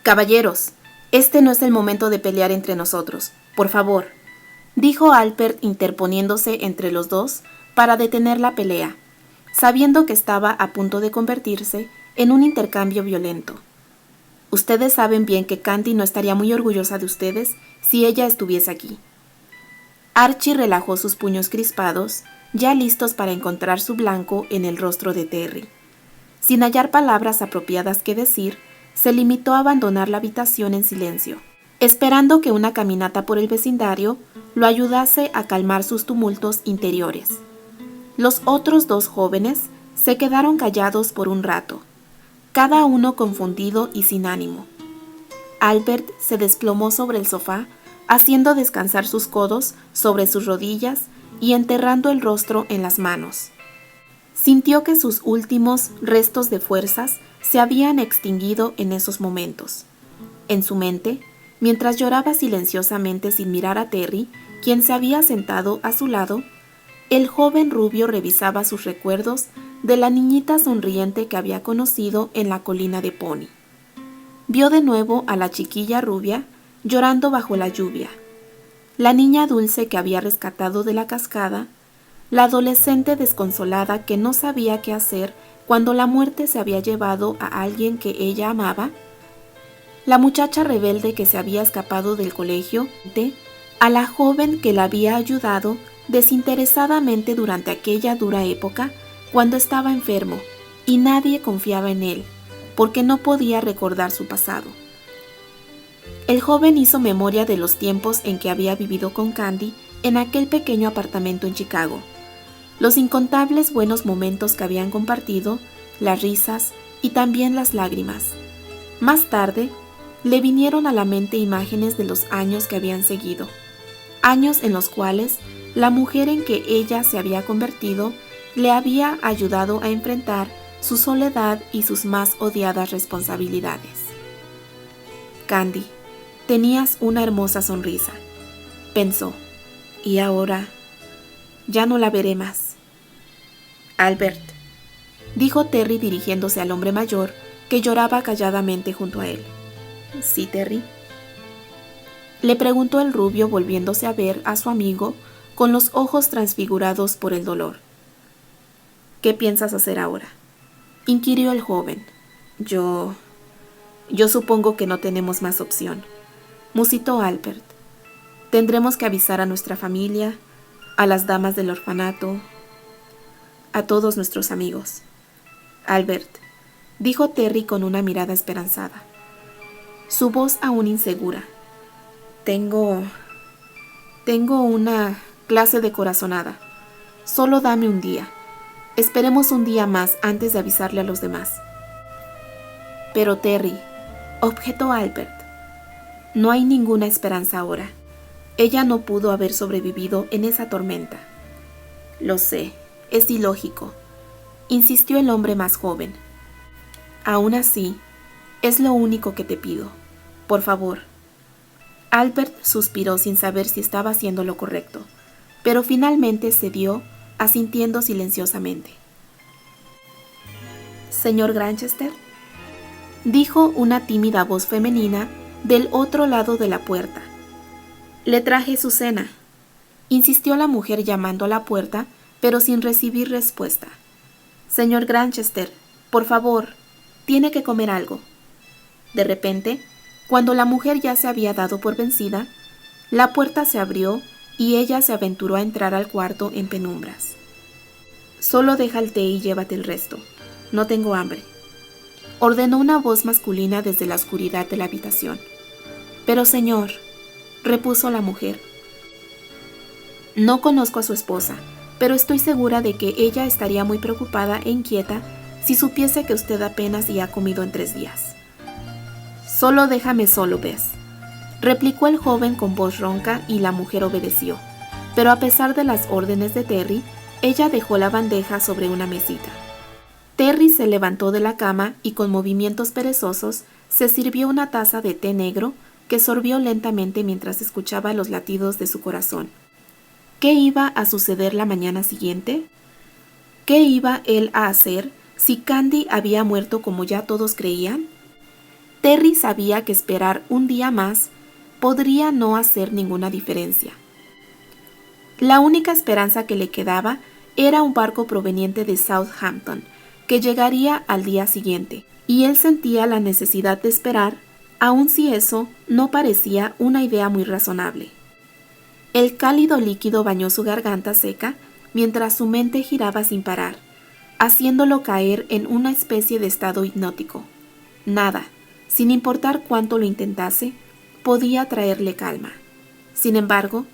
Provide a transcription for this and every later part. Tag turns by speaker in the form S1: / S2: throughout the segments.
S1: Caballeros, este no es el momento de pelear entre nosotros, por favor, dijo Albert interponiéndose entre los dos para detener la pelea, sabiendo que estaba a punto de convertirse en un intercambio violento. Ustedes saben bien que Candy no estaría muy orgullosa de ustedes si ella estuviese aquí. Archie relajó sus puños crispados, ya listos para encontrar su blanco en el rostro de Terry. Sin hallar palabras apropiadas que decir, se limitó a abandonar la habitación en silencio, esperando que una caminata por el vecindario lo ayudase a calmar sus tumultos interiores. Los otros dos jóvenes se quedaron callados por un rato, cada uno confundido y sin ánimo. Albert se desplomó sobre el sofá, haciendo descansar sus codos sobre sus rodillas y enterrando el rostro en las manos. Sintió que sus últimos restos de fuerzas se habían extinguido en esos momentos. En su mente, mientras lloraba silenciosamente sin mirar a Terry, quien se había sentado a su lado, el joven rubio revisaba sus recuerdos de la niñita sonriente que había conocido en la colina de Pony. Vio de nuevo a la chiquilla rubia llorando bajo la lluvia, la niña dulce que había rescatado de la cascada, la adolescente desconsolada que no sabía qué hacer cuando la muerte se había llevado a alguien que ella amaba, la muchacha rebelde que se había escapado del colegio, a la joven que la había ayudado desinteresadamente durante aquella dura época cuando estaba enfermo y nadie confiaba en él, porque no podía recordar su pasado. El joven hizo memoria de los tiempos en que había vivido con Candy en aquel pequeño apartamento en Chicago, los incontables buenos momentos que habían compartido, las risas y también las lágrimas. Más tarde, le vinieron a la mente imágenes de los años que habían seguido, años en los cuales la mujer en que ella se había convertido le había ayudado a enfrentar su soledad y sus más odiadas responsabilidades. Candy, tenías una hermosa sonrisa, pensó, y ahora ya no la veré más. Albert, dijo Terry dirigiéndose al hombre mayor que lloraba calladamente junto a él. ¿Sí, Terry? Le preguntó el rubio volviéndose a ver a su amigo con los ojos transfigurados por el dolor. ¿Qué piensas hacer ahora?, inquirió el joven. Yo supongo que no tenemos más opción, musitó Albert. Tendremos que avisar a nuestra familia, a las damas del orfanato, a todos nuestros amigos. Albert, dijo Terry con una mirada esperanzada, su voz aún insegura. Tengo una clase de corazonada. Solo dame un día. Esperemos un día más antes de avisarle a los demás. Pero Terry, objetó Albert, no hay ninguna esperanza ahora. Ella no pudo haber sobrevivido en esa tormenta. Lo sé, es ilógico, insistió el hombre más joven. Aún así, es lo único que te pido. Por favor. Albert suspiró sin saber si estaba haciendo lo correcto, pero finalmente cedió, asintiendo silenciosamente. Señor Granchester, dijo una tímida voz femenina del otro lado de la puerta. Le traje su cena, insistió la mujer llamando a la puerta, pero sin recibir respuesta. Señor Granchester, por favor, tiene que comer algo. De repente, cuando la mujer ya se había dado por vencida, la puerta se abrió y ella se aventuró a entrar al cuarto en penumbras. Solo deja el té y llévate el resto. No tengo hambre, ordenó una voz masculina desde la oscuridad de la habitación. Pero señor, repuso la mujer, no conozco a su esposa, pero estoy segura de que ella estaría muy preocupada e inquieta si supiese que usted apenas ya ha comido en 3 días. Solo déjame solo, Bess, replicó el joven con voz ronca y la mujer obedeció, pero a pesar de las órdenes de Terry, ella dejó la bandeja sobre una mesita. Terry se levantó de la cama y con movimientos perezosos se sirvió una taza de té negro que sorbió lentamente mientras escuchaba los latidos de su corazón. ¿Qué iba a suceder la mañana siguiente? ¿Qué iba él a hacer si Candy había muerto como ya todos creían? Terry sabía que esperar un día más podría no hacer ninguna diferencia. La única esperanza que le quedaba era un barco proveniente de Southampton, que llegaría al día siguiente, y él sentía la necesidad de esperar, aun si eso no parecía una idea muy razonable. El cálido líquido bañó su garganta seca mientras su mente giraba sin parar, haciéndolo caer en una especie de estado hipnótico. Nada, sin importar cuánto lo intentase, podía traerle calma. Sin embargo,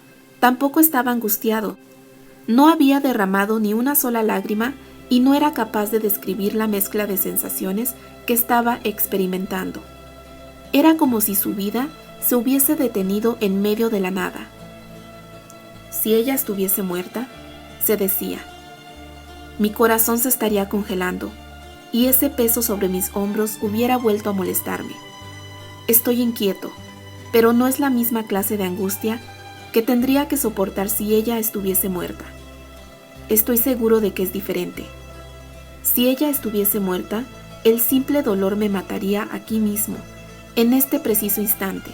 S1: tampoco estaba angustiado. No había derramado ni una sola lágrima y no era capaz de describir la mezcla de sensaciones que estaba experimentando. Era como si su vida se hubiese detenido en medio de la nada. Si ella estuviese muerta, se decía, mi corazón se estaría congelando y ese peso sobre mis hombros hubiera vuelto a molestarme. Estoy inquieto, pero no es la misma clase de angustia que tendría que soportar si ella estuviese muerta. Estoy seguro de que es diferente. Si ella estuviese muerta, el simple dolor me mataría aquí mismo, en este preciso instante.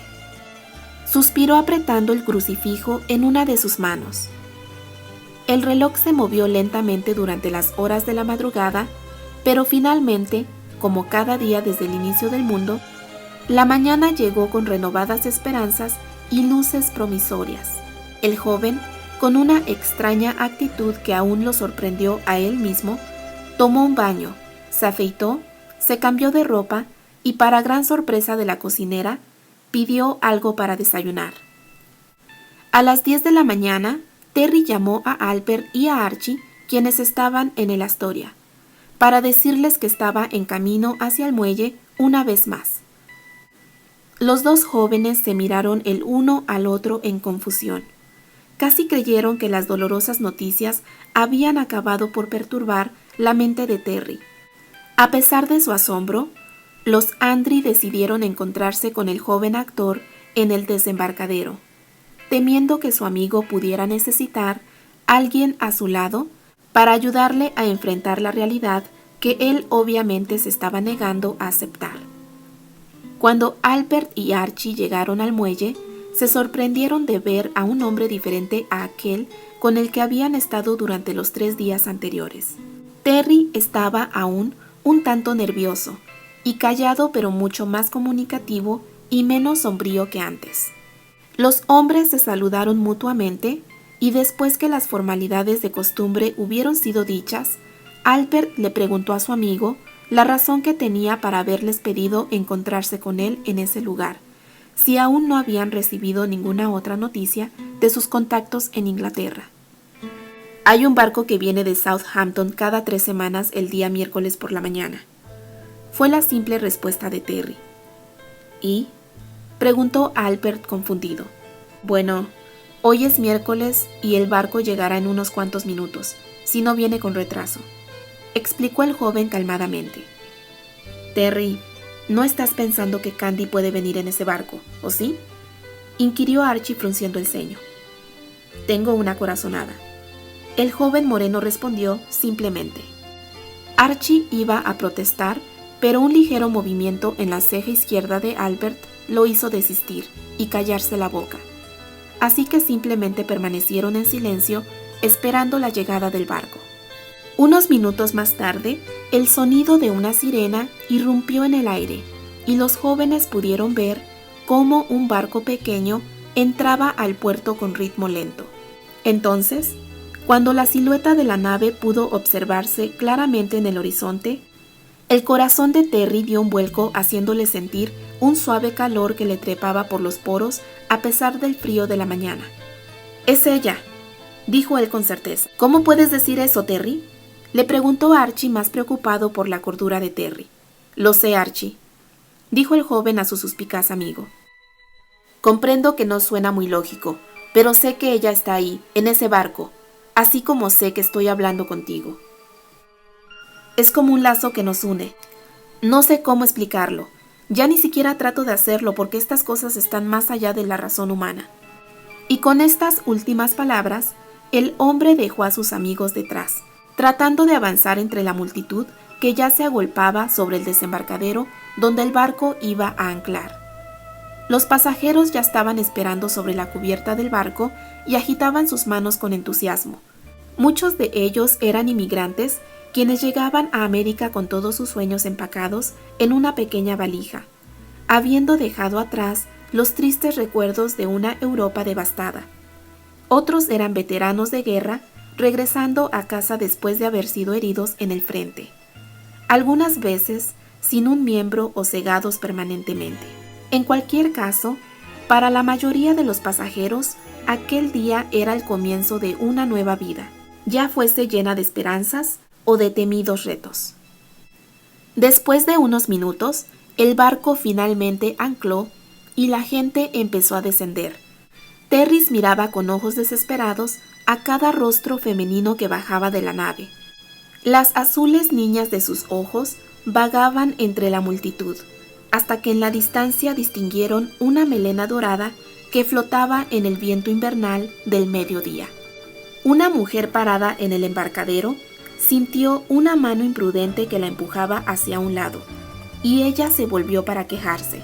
S1: Suspiró apretando el crucifijo en una de sus manos. El reloj se movió lentamente durante las horas de la madrugada, pero finalmente, como cada día desde el inicio del mundo, la mañana llegó con renovadas esperanzas y luces promisorias. El joven, con una extraña actitud que aún lo sorprendió a él mismo, tomó un baño, se afeitó, se cambió de ropa y, para gran sorpresa de la cocinera, pidió algo para desayunar. A las 10 de la mañana, Terry llamó a Albert y a Archie, quienes estaban en el Astoria, para decirles que estaba en camino hacia el muelle una vez más. Los dos jóvenes se miraron el uno al otro en confusión. Casi creyeron que las dolorosas noticias habían acabado por perturbar la mente de Terry. A pesar de su asombro, los Andry decidieron encontrarse con el joven actor en el desembarcadero, temiendo que su amigo pudiera necesitar alguien a su lado para ayudarle a enfrentar la realidad que él obviamente se estaba negando a aceptar. Cuando Albert y Archie llegaron al muelle, se sorprendieron de ver a un hombre diferente a aquel con el que habían estado durante los 3 días anteriores. Terry estaba aún un tanto nervioso y callado, pero mucho más comunicativo y menos sombrío que antes. Los hombres se saludaron mutuamente y después que las formalidades de costumbre hubieron sido dichas, Albert le preguntó a su amigo la razón que tenía para haberles pedido encontrarse con él en ese lugar, si aún no habían recibido ninguna otra noticia de sus contactos en Inglaterra. Hay un barco que viene de Southampton cada 3 semanas el día miércoles por la mañana. Fue la simple respuesta de Terry. ¿Y? Preguntó Albert confundido. Bueno, hoy es miércoles y el barco llegará en unos cuantos minutos, si no viene con retraso, explicó el joven calmadamente. Terry, ¿no estás pensando que Candy puede venir en ese barco, o sí? Inquirió Archie frunciendo el ceño. Tengo una corazonada. El joven moreno respondió simplemente. Archie iba a protestar, pero un ligero movimiento en la ceja izquierda de Albert lo hizo desistir y callarse la boca. Así que simplemente permanecieron en silencio, esperando la llegada del barco. Unos minutos más tarde, el sonido de una sirena irrumpió en el aire, y los jóvenes pudieron ver cómo un barco pequeño entraba al puerto con ritmo lento. Entonces, cuando la silueta de la nave pudo observarse claramente en el horizonte, el corazón de Terry dio un vuelco, haciéndole sentir un suave calor que le trepaba por los poros a pesar del frío de la mañana. «Es ella», dijo él con certeza. «¿Cómo puedes decir eso, Terry?», le preguntó Archie, más preocupado por la cordura de Terry. «Lo sé, Archie», dijo el joven a su suspicaz amigo. «Comprendo que no suena muy lógico, pero sé que ella está ahí, en ese barco, así como sé que estoy hablando contigo. Es como un lazo que nos une. No sé cómo explicarlo. Ya ni siquiera trato de hacerlo porque estas cosas están más allá de la razón humana». Y con estas últimas palabras, el hombre dejó a sus amigos detrás, tratando de avanzar entre la multitud que ya se agolpaba sobre el desembarcadero donde el barco iba a anclar. Los pasajeros ya estaban esperando sobre la cubierta del barco y agitaban sus manos con entusiasmo. Muchos de ellos eran inmigrantes quienes llegaban a América con todos sus sueños empacados en una pequeña valija, habiendo dejado atrás los tristes recuerdos de una Europa devastada. Otros eran veteranos de guerra, regresando a casa después de haber sido heridos en el frente, algunas veces sin un miembro o cegados permanentemente. En cualquier caso, para la mayoría de los pasajeros, aquel día era el comienzo de una nueva vida, ya fuese llena de esperanzas o de temidos retos. Después de unos minutos, el barco finalmente ancló y la gente empezó a descender. Terris miraba con ojos desesperados a cada rostro femenino que bajaba de la nave. Las azules niñas de sus ojos vagaban entre la multitud, hasta que en la distancia distinguieron una melena dorada que flotaba en el viento invernal del mediodía. Una mujer parada en el embarcadero sintió una mano imprudente que la empujaba hacia un lado, y ella se volvió para quejarse,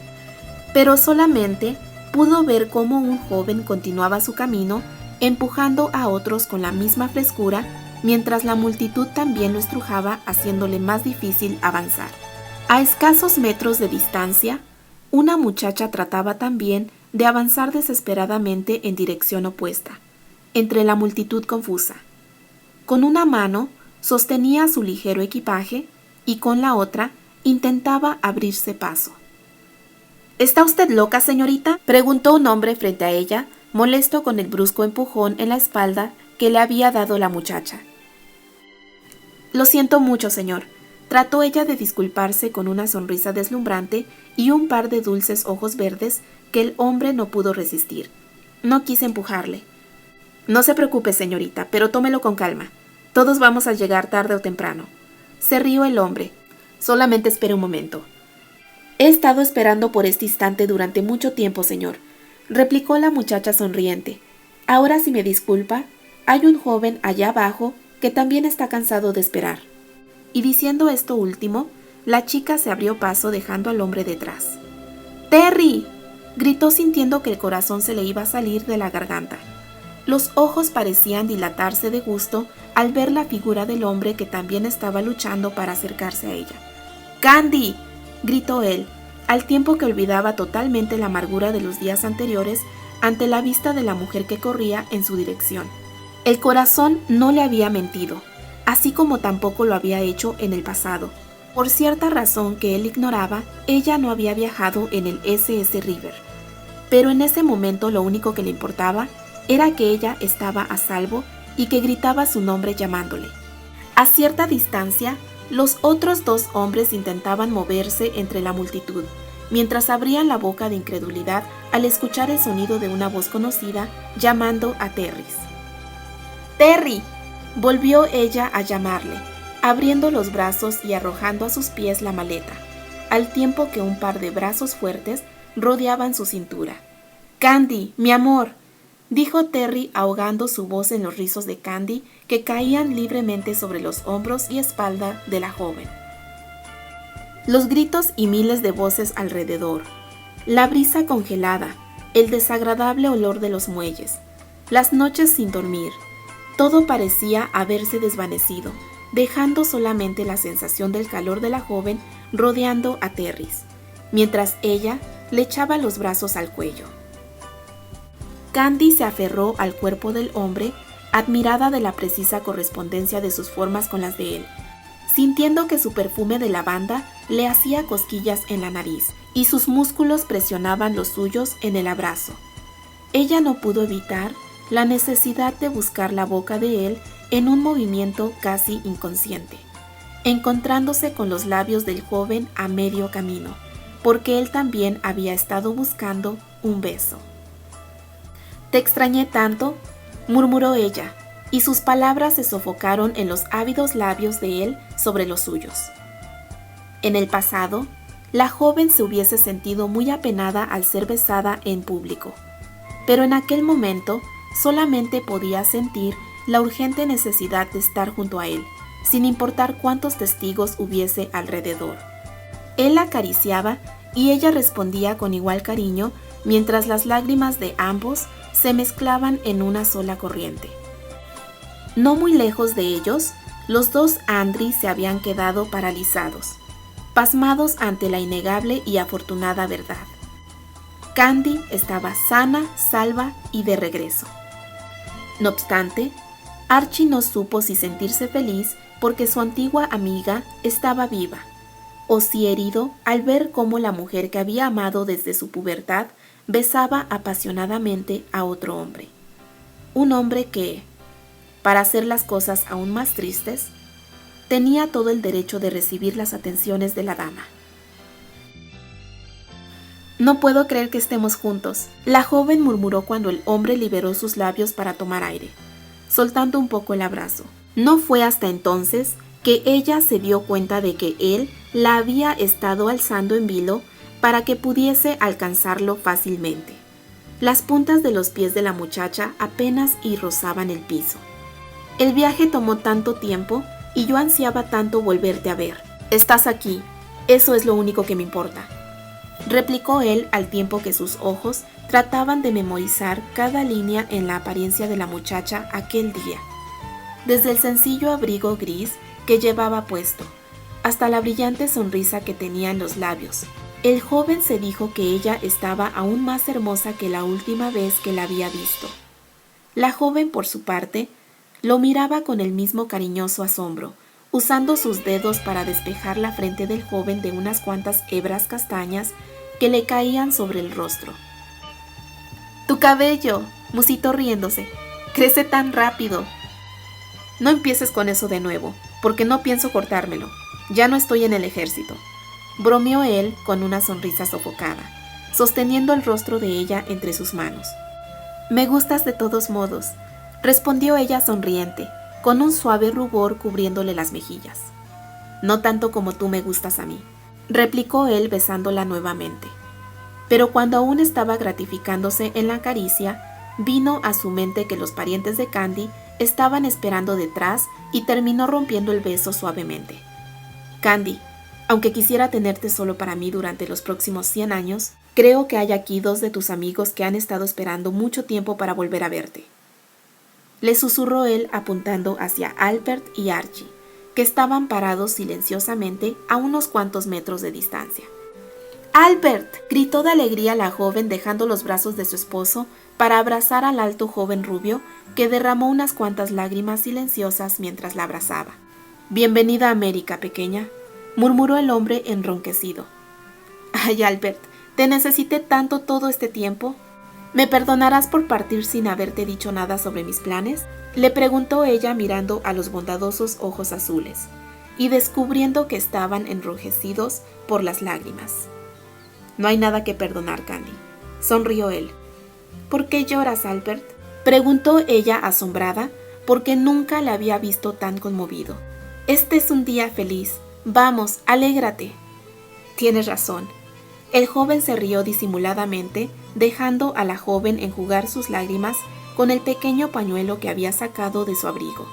S1: pero solamente pudo ver cómo un joven continuaba su camino, empujando a otros con la misma frescura, mientras la multitud también lo estrujaba, haciéndole más difícil avanzar. A escasos metros de distancia, una muchacha trataba también de avanzar desesperadamente en dirección opuesta, entre la multitud confusa. Con una mano sostenía su ligero equipaje y con la otra intentaba abrirse paso. ¿Está usted loca, señorita?, preguntó un hombre frente a ella, molesto con el brusco empujón en la espalda que le había dado la muchacha. Lo siento mucho, señor, trató ella de disculparse con una sonrisa deslumbrante y un par de dulces ojos verdes que el hombre no pudo resistir. No quise empujarle. No se preocupe, señorita, pero tómelo con calma. Todos vamos a llegar tarde o temprano. Se rió el hombre. Solamente espere un momento. He estado esperando por este instante durante mucho tiempo, señor, replicó la muchacha sonriente. Ahora, si me disculpa, hay un joven allá abajo que también está cansado de esperar. Y diciendo esto último, la chica se abrió paso dejando al hombre detrás. ¡Terry!, gritó sintiendo que el corazón se le iba a salir de la garganta. Los ojos parecían dilatarse de gusto al ver la figura del hombre que también estaba luchando para acercarse a ella. ¡Candy!, gritó él, al tiempo que olvidaba totalmente la amargura de los días anteriores ante la vista de la mujer que corría en su dirección. El corazón no le había mentido, así como tampoco lo había hecho en el pasado. Por cierta razón que él ignoraba, ella no había viajado en el SS River, pero en ese momento lo único que le importaba era que ella estaba a salvo y que gritaba su nombre llamándole. A cierta distancia, los otros dos hombres intentaban moverse entre la multitud, mientras abrían la boca de incredulidad al escuchar el sonido de una voz conocida llamando a Terris. ¡Terry!, volvió ella a llamarle, abriendo los brazos y arrojando a sus pies la maleta, al tiempo que un par de brazos fuertes rodeaban su cintura. «Candy, mi amor», dijo Terry ahogando su voz en los rizos de Candy que caían libremente sobre los hombros y espalda de la joven. Los gritos y miles de voces alrededor, la brisa congelada, el desagradable olor de los muelles, las noches sin dormir, todo parecía haberse desvanecido, dejando solamente la sensación del calor de la joven rodeando a Terris, mientras ella le echaba los brazos al cuello. Candy se aferró al cuerpo del hombre, admirada de la precisa correspondencia de sus formas con las de él, sintiendo que su perfume de lavanda le hacía cosquillas en la nariz y sus músculos presionaban los suyos en el abrazo. Ella no pudo evitar la necesidad de buscar la boca de él en un movimiento casi inconsciente, encontrándose con los labios del joven a medio camino, porque él también había estado buscando un beso. «Te extrañé tanto», murmuró ella, y sus palabras se sofocaron en los ávidos labios de él sobre los suyos. En el pasado, la joven se hubiese sentido muy apenada al ser besada en público, pero en aquel momento solamente podía sentir la urgente necesidad de estar junto a él, sin importar cuántos testigos hubiese alrededor. Él la acariciaba y ella respondía con igual cariño mientras las lágrimas de ambos se mezclaban en una sola corriente. No muy lejos de ellos, los dos Andri se habían quedado paralizados, pasmados ante la innegable y afortunada verdad. Candy estaba sana, salva y de regreso. No obstante, Archie no supo si sentirse feliz porque su antigua amiga estaba viva, o si herido al ver cómo la mujer que había amado desde su pubertad besaba apasionadamente a otro hombre. Un hombre que, para hacer las cosas aún más tristes, tenía todo el derecho de recibir las atenciones de la dama. «No puedo creer que estemos juntos», la joven murmuró cuando el hombre liberó sus labios para tomar aire, soltando un poco el abrazo. No fue hasta entonces que ella se dio cuenta de que él la había estado alzando en vilo para que pudiese alcanzarlo fácilmente. Las puntas de los pies de la muchacha apenas y rozaban el piso. «El viaje tomó tanto tiempo y yo ansiaba tanto volverte a ver. Estás aquí, eso es lo único que me importa», replicó él al tiempo que sus ojos trataban de memorizar cada línea en la apariencia de la muchacha aquel día, desde el sencillo abrigo gris que llevaba puesto, hasta la brillante sonrisa que tenía en los labios. El joven se dijo que ella estaba aún más hermosa que la última vez que la había visto. La joven, por su parte, lo miraba con el mismo cariñoso asombro, usando sus dedos para despejar la frente del joven de unas cuantas hebras castañas que le caían sobre el rostro. «Tu cabello», musitó riéndose, «crece tan rápido». «No empieces con eso de nuevo, porque no pienso cortármelo. Ya no estoy en el ejército», bromeó él con una sonrisa sofocada, sosteniendo el rostro de ella entre sus manos. «Me gustas de todos modos», respondió ella sonriente, con un suave rubor cubriéndole las mejillas. «No tanto como tú me gustas a mí», replicó él besándola nuevamente. Pero cuando aún estaba gratificándose en la caricia, vino a su mente que los parientes de Candy estaban esperando detrás y terminó rompiendo el beso suavemente. «Candy, aunque quisiera tenerte solo para mí durante los próximos 100 años, creo que hay aquí 2 de tus amigos que han estado esperando mucho tiempo para volver a verte», le susurró él apuntando hacia Albert y Archie, que estaban parados silenciosamente a unos cuantos metros de distancia. «¡Albert!», gritó de alegría la joven dejando los brazos de su esposo para abrazar al alto joven rubio que derramó unas cuantas lágrimas silenciosas mientras la abrazaba. «Bienvenida a América, pequeña», murmuró el hombre enronquecido. «Ay, Albert, te necesité tanto todo este tiempo. ¿Me perdonarás por partir sin haberte dicho nada sobre mis planes?», le preguntó ella mirando a los bondadosos ojos azules y descubriendo que estaban enrojecidos por las lágrimas. «No hay nada que perdonar, Candy», sonrió él. «¿Por qué lloras, Albert?», preguntó ella asombrada porque nunca le había visto tan conmovido. «Este es un día feliz. Vamos, alégrate». «Tienes razón». El joven se rió disimuladamente, dejando a la joven enjugar sus lágrimas con el pequeño pañuelo que había sacado de su abrigo.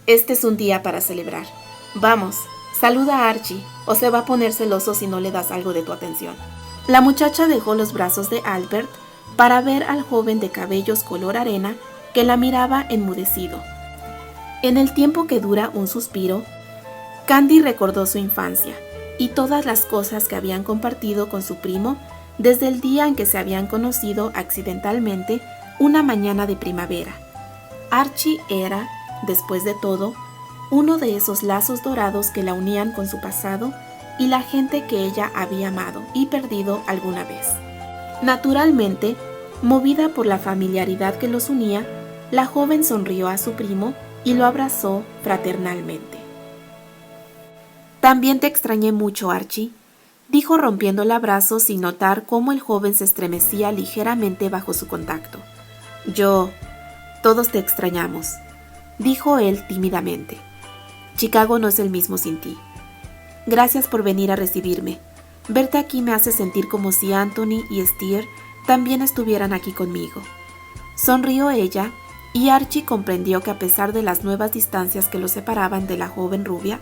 S1: «Este es un día para celebrar. Vamos, saluda a Archie, o se va a poner celoso si no le das algo de tu atención». La muchacha dejó los brazos de Albert para ver al joven de cabellos color arena que la miraba enmudecido. En el tiempo que dura un suspiro, Candy recordó su infancia y todas las cosas que habían compartido con su primo desde el día en que se habían conocido accidentalmente una mañana de primavera. Archie era, después de todo, uno de esos lazos dorados que la unían con su pasado y la gente que ella había amado y perdido alguna vez. Naturalmente, movida por la familiaridad que los unía, la joven sonrió a su primo y lo abrazó fraternalmente. «También te extrañé mucho, Archie», dijo rompiendo el abrazo sin notar cómo el joven se estremecía ligeramente bajo su contacto. «Todos te extrañamos», dijo él tímidamente. «Chicago no es el mismo sin ti. Gracias por venir a recibirme. Verte aquí me hace sentir como si Anthony y Steer también estuvieran aquí conmigo». Sonrió ella y Archie comprendió que a pesar de las nuevas distancias que lo separaban de la joven rubia,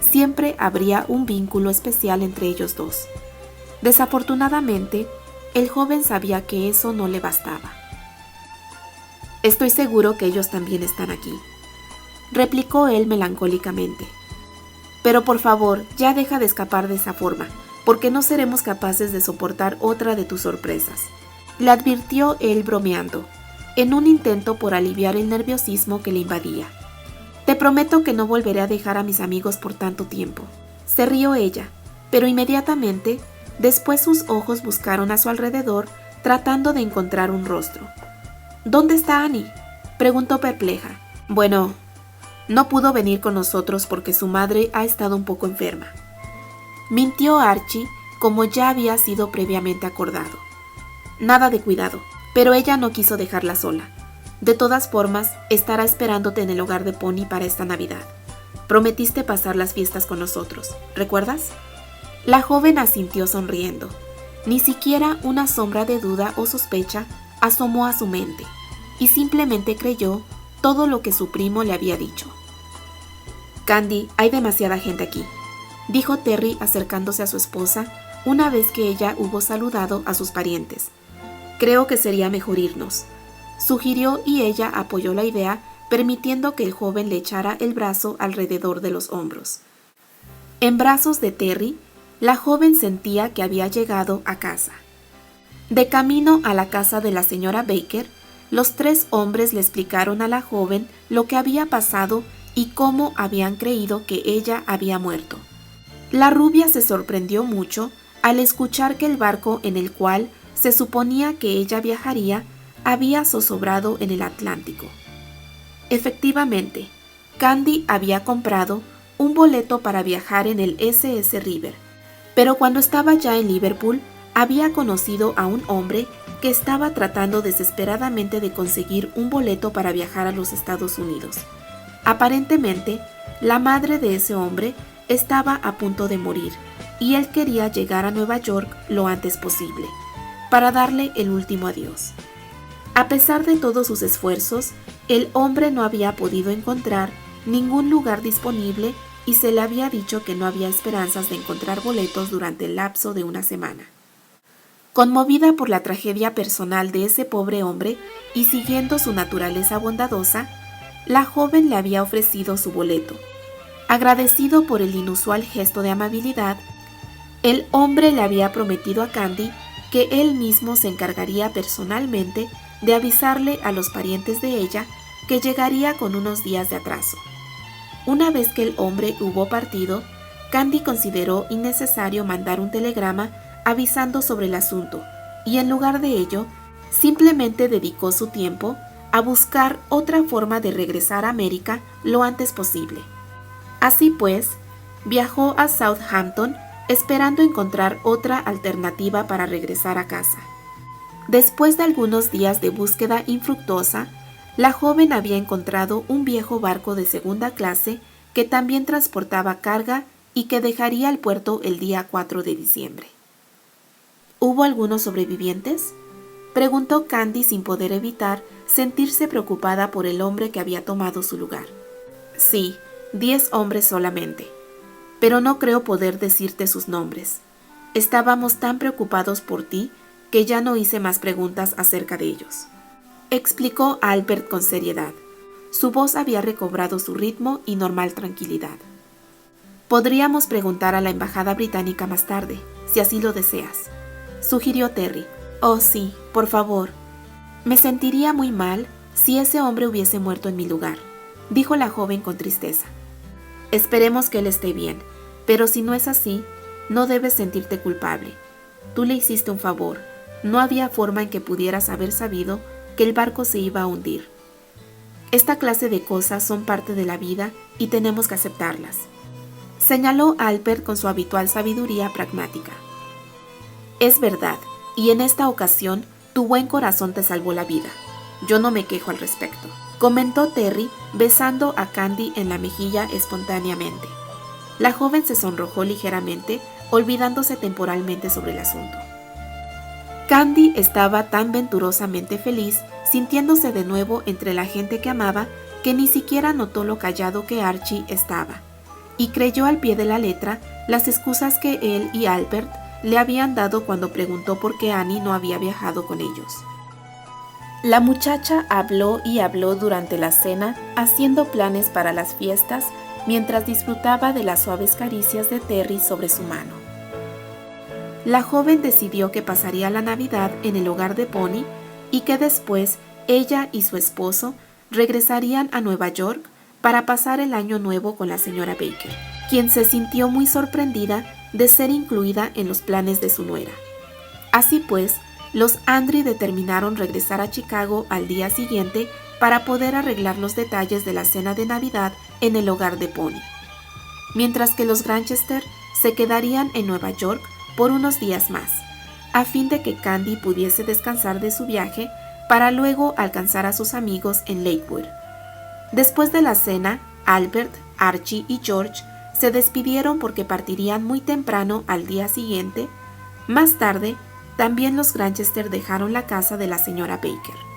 S1: siempre habría un vínculo especial entre ellos dos. Desafortunadamente, el joven sabía que eso no le bastaba. «Estoy seguro que ellos también están aquí», replicó él melancólicamente. «Pero por favor, ya deja de escapar de esa forma, porque no seremos capaces de soportar otra de tus sorpresas», le advirtió él bromeando, en un intento por aliviar el nerviosismo que le invadía. «Te prometo que no volveré a dejar a mis amigos por tanto tiempo», se rió ella, pero inmediatamente después sus ojos buscaron a su alrededor tratando de encontrar un rostro. «¿Dónde está Annie?», preguntó perpleja. «Bueno, no pudo venir con nosotros porque su madre ha estado un poco enferma», mintió Archie, como ya había sido previamente acordado. «Nada de cuidado, pero ella no quiso dejarla sola. De todas formas, estará esperándote en el hogar de Pony para esta Navidad. Prometiste pasar las fiestas con nosotros, ¿recuerdas?». La joven asintió sonriendo. Ni siquiera una sombra de duda o sospecha asomó a su mente, y simplemente creyó todo lo que su primo le había dicho. «Candy, hay demasiada gente aquí», dijo Terry acercándose a su esposa una vez que ella hubo saludado a sus parientes. «Creo que sería mejor irnos», sugirió, y ella apoyó la idea, permitiendo que el joven le echara el brazo alrededor de los hombros. En brazos de Terry, la joven sentía que había llegado a casa. De camino a la casa de la señora Baker, los tres hombres le explicaron a la joven lo que había pasado y cómo habían creído que ella había muerto. La rubia se sorprendió mucho al escuchar que el barco en el cual se suponía que ella viajaría había zozobrado en el Atlántico. Efectivamente, Candy había comprado un boleto para viajar en el SS River, pero cuando estaba ya en Liverpool había conocido a un hombre que estaba tratando desesperadamente de conseguir un boleto para viajar a los Estados Unidos. Aparentemente, la madre de ese hombre estaba a punto de morir y él quería llegar a Nueva York lo antes posible, para darle el último adiós. A pesar de todos sus esfuerzos, el hombre no había podido encontrar ningún lugar disponible y se le había dicho que no había esperanzas de encontrar boletos durante el lapso de una semana. Conmovida por la tragedia personal de ese pobre hombre y siguiendo su naturaleza bondadosa, la joven le había ofrecido su boleto. Agradecido por el inusual gesto de amabilidad, el hombre le había prometido a Candy que él mismo se encargaría personalmente de avisarle a los parientes de ella que llegaría con unos días de atraso. Una vez que el hombre hubo partido, Candy consideró innecesario mandar un telegrama avisando sobre el asunto y en lugar de ello, simplemente dedicó su tiempo a buscar otra forma de regresar a América lo antes posible. Así pues, viajó a Southampton esperando encontrar otra alternativa para regresar a casa. Después de algunos días de búsqueda infructuosa, la joven había encontrado un viejo barco de segunda clase que también transportaba carga y que dejaría el puerto el día 4 de diciembre. ¿Hubo algunos sobrevivientes?, preguntó Candy sin poder evitar sentirse preocupada por el hombre que había tomado su lugar. Sí, 10 hombres solamente, pero no creo poder decirte sus nombres. Estábamos tan preocupados por ti que ya no hice más preguntas acerca de ellos, explicó Albert con seriedad. Su voz había recobrado su ritmo y normal tranquilidad. Podríamos preguntar a la embajada británica más tarde, si así lo deseas, sugirió Terry. Oh sí, por favor. Me sentiría muy mal si ese hombre hubiese muerto en mi lugar, dijo la joven con tristeza. Esperemos que él esté bien, pero si no es así, no debes sentirte culpable. Tú le hiciste un favor. No había forma en que pudieras haber sabido que el barco se iba a hundir. Esta clase de cosas son parte de la vida y tenemos que aceptarlas, señaló Albert con su habitual sabiduría pragmática. Es verdad, y en esta ocasión tu buen corazón te salvó la vida. Yo no me quejo al respecto, comentó Terry, besando a Candy en la mejilla espontáneamente. La joven se sonrojó ligeramente, olvidándose temporalmente sobre el asunto. Candy estaba tan venturosamente feliz, sintiéndose de nuevo entre la gente que amaba, que ni siquiera notó lo callado que Archie estaba. y creyó al pie de la letra las excusas que él y Albert le habían dado cuando preguntó por qué Annie no había viajado con ellos. La muchacha habló y habló durante la cena, haciendo planes para las fiestas, mientras disfrutaba de las suaves caricias de Terry sobre su mano. La joven decidió que pasaría la Navidad en el hogar de Pony y que después ella y su esposo regresarían a Nueva York para pasar el año nuevo con la señora Baker, quien se sintió muy sorprendida de ser incluida en los planes de su nuera. Así pues, los Andry determinaron regresar a Chicago al día siguiente para poder arreglar los detalles de la cena de Navidad en el hogar de Pony, mientras que los Granchester se quedarían en Nueva York por unos días más, a fin de que Candy pudiese descansar de su viaje para luego alcanzar a sus amigos en Lakewood. Después de la cena, Albert, Archie y George se despidieron porque partirían muy temprano al día siguiente. Más tarde, también los Granchester dejaron la casa de la señora Baker.